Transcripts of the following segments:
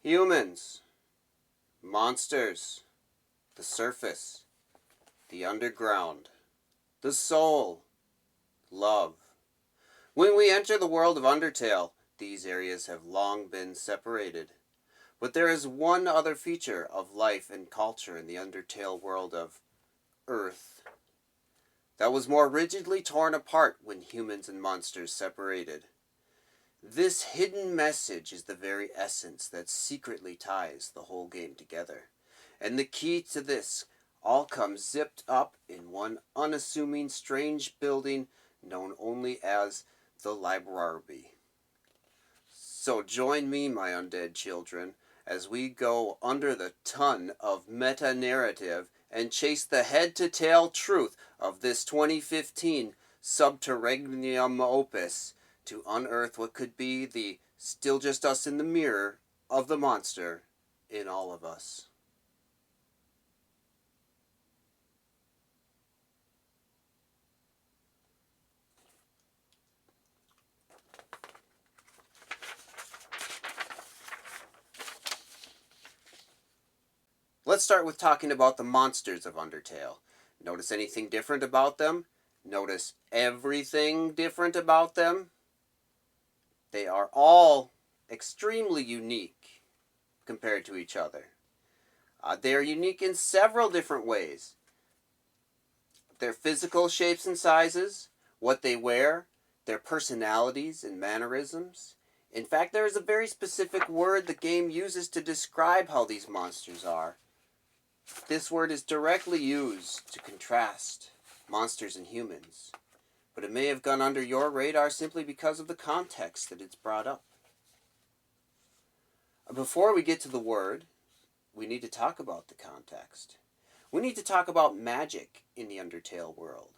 Humans, monsters, the surface, the underground, the soul, love. When we enter the world of Undertale, these areas have long been separated. But there is one other feature of life and culture in the Undertale world of Earth that was more rigidly torn apart when humans and monsters separated. This hidden message is the very essence that secretly ties the whole game together. And the key to this all comes zipped up in one unassuming strange building known only as the library. So join me, my undead children, as we go under the ton of meta-narrative and chase the head-to-tail truth of this 2015 subterranean opus to unearth what could be the still just us in the mirror of the monster in all of us. Let's start with talking about the monsters of Undertale. Notice anything different about them? Notice everything different about them? They are all extremely unique compared to each other. They are unique in several different ways. Their physical shapes and sizes, what they wear, their personalities and mannerisms. In fact, there is a very specific word the game uses to describe how these monsters are. This word is directly used to contrast monsters and humans, but it may have gone under your radar simply because of the context that it's brought up. Before we get to the word, we need to talk about the context. We need to talk about magic in the Undertale world.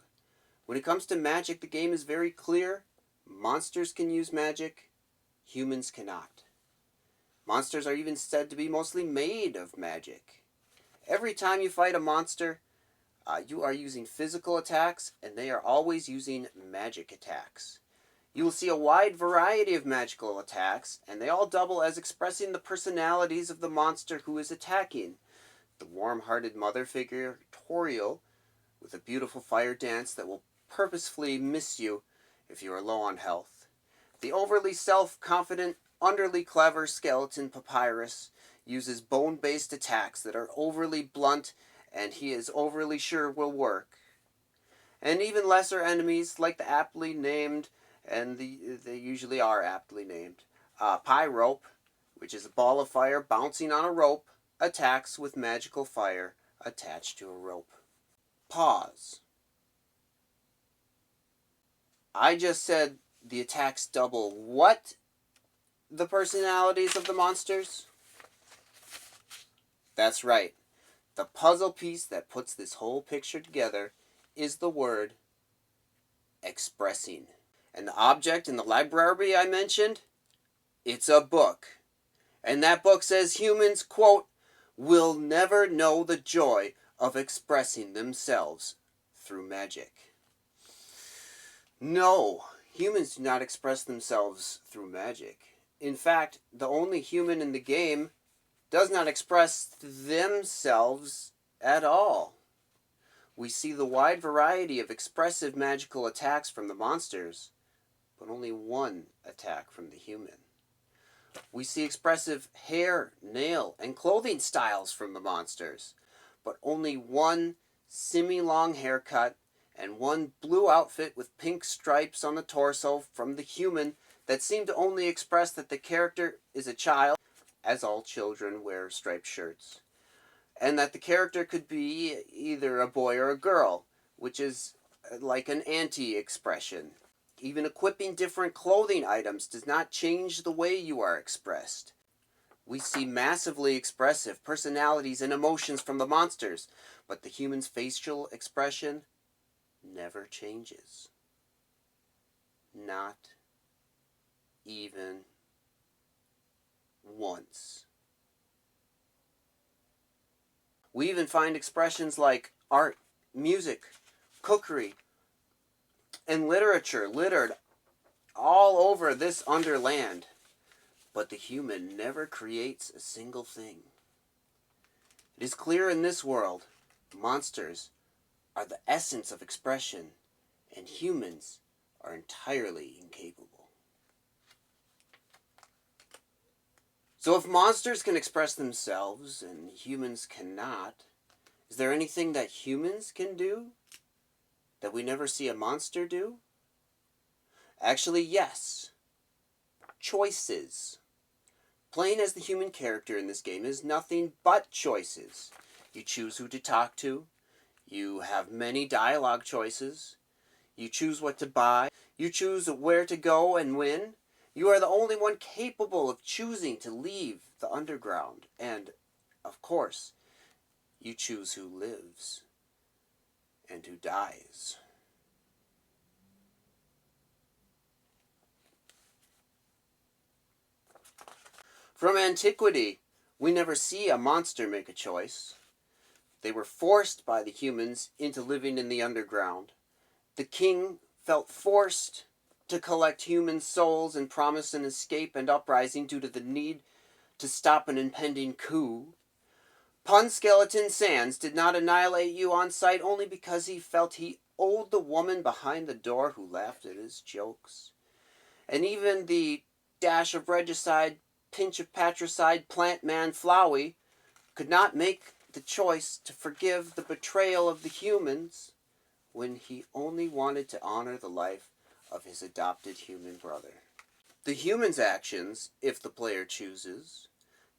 When it comes to magic, the game is very clear. Monsters can use magic, humans cannot. Monsters are even said to be mostly made of magic. Every time you fight a monster, you are using physical attacks, and they are always using magic attacks. You will see a wide variety of magical attacks, and they all double as expressing the personalities of the monster who is attacking. The warm-hearted mother figure, Toriel, with a beautiful fire dance that will purposefully miss you if you are low on health. The overly self-confident, underly clever skeleton Papyrus uses bone-based attacks that are overly blunt and he is overly sure will work. And even lesser enemies, like the aptly named, and they usually are aptly named, Pyrope, which is a ball of fire bouncing on a rope, attacks with magical fire attached to a rope. Pause. I just said the attacks double what? The personalities of the monsters? That's right. The puzzle piece that puts this whole picture together is the word expressing. And the object in the library I mentioned, it's a book. And that book says humans, quote, will never know the joy of expressing themselves through magic. No, humans do not express themselves through magic. In fact, the only human in the game does not express themselves at all. We see the wide variety of expressive magical attacks from the monsters, but only one attack from the human. We see expressive hair, nail, and clothing styles from the monsters, but only one semi-long haircut and one blue outfit with pink stripes on the torso from the human that seem to only express that the character is a child, as all children wear striped shirts, and that the character could be either a boy or a girl, which is like an anti-expression. Even equipping different clothing items does not change the way you are expressed. We see massively expressive personalities and emotions from the monsters, but the human's facial expression never changes. Not even once. We even find expressions like art, music, cookery, and literature littered all over this underland. But the human never creates a single thing. It is clear in this world, monsters are the essence of expression, and humans are entirely incapable. So if monsters can express themselves and humans cannot, is there anything that humans can do that we never see a monster do? Actually, yes. Choices. Playing as the human character in this game is nothing but choices. You choose who to talk to. You have many dialogue choices. You choose what to buy. You choose where to go and when. You are the only one capable of choosing to leave the underground. And, of course, you choose who lives and who dies. From antiquity, we never see a monster make a choice. They were forced by the humans into living in the underground. The king felt forced to collect human souls and promise an escape and uprising due to the need to stop an impending coup. Pun Skeleton Sands did not annihilate you on sight only because he felt he owed the woman behind the door who laughed at his jokes. And even the dash of regicide, pinch of patricide, plant man Flowey could not make the choice to forgive the betrayal of the humans when he only wanted to honor the life of his adopted human brother. The human's actions, if the player chooses,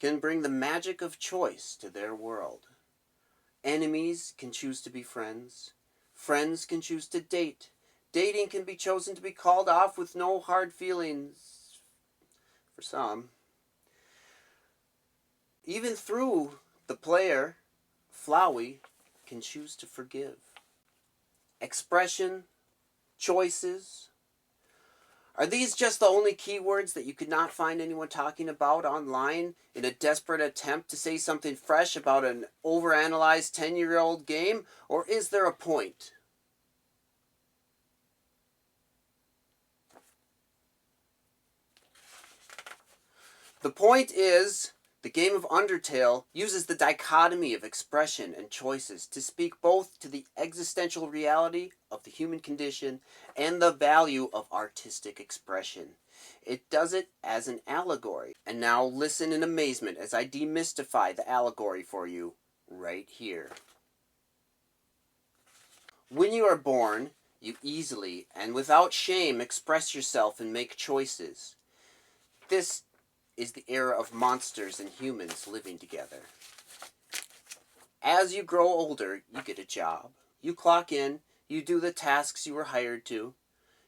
can bring the magic of choice to their world. Enemies can choose to be friends. Friends can choose to date. Dating can be chosen to be called off with no hard feelings for some. Even through the player, Flowey can choose to forgive. Expression, choices. Are these just the only keywords that you could not find anyone talking about online in a desperate attempt to say something fresh about an overanalyzed 10-year-old game? Or is there a point? The point is, the game of Undertale uses the dichotomy of expression and choices to speak both to the existential reality of the human condition and the value of artistic expression. It does it as an allegory. And now listen in amazement as I demystify the allegory for you right here. When you are born, you easily and without shame express yourself and make choices. This is the era of monsters and humans living together. As you grow older, you get a job. You clock in, you do the tasks you were hired to.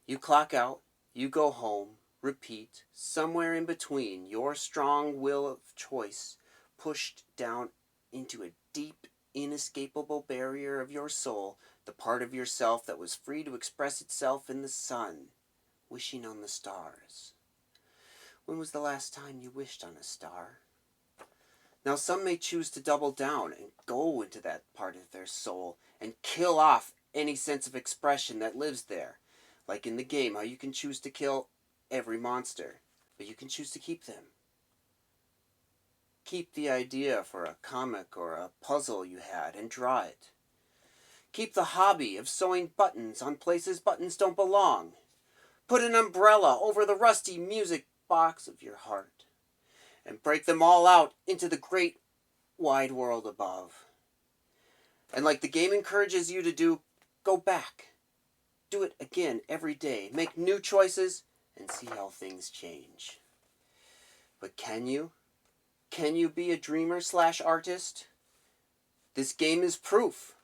You clock out, you go home, repeat. Somewhere in between, your strong will of choice pushed down into a deep, inescapable barrier of your soul, the part of yourself that was free to express itself in the sun, wishing on the stars. When was the last time you wished on a star? Now some may choose to double down and go into that part of their soul and kill off any sense of expression that lives there. Like in the game, how you can choose to kill every monster, but you can choose to keep them. Keep the idea for a comic or a puzzle you had and draw it. Keep the hobby of sewing buttons on places buttons don't belong. Put an umbrella over the rusty music box of your heart and break them all out into the great wide world above. And like the game encourages you to do, go back. Do it again every day. Make new choices and see how things change. But can you? Can you be a dreamer/artist? This game is proof.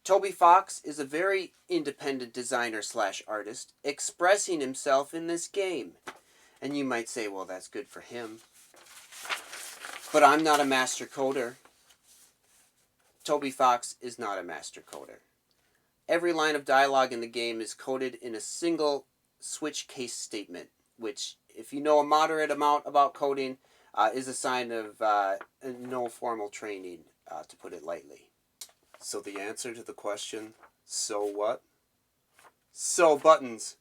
Toby Fox is a very independent designer/artist expressing himself in this game. And you might say, well, that's good for him. But I'm not a master coder. Toby Fox is not a master coder. Every line of dialogue in the game is coded in a single switch case statement, which, if you know a moderate amount about coding, is a sign of no formal training, to put it lightly. So the answer to the question, so what? So buttons.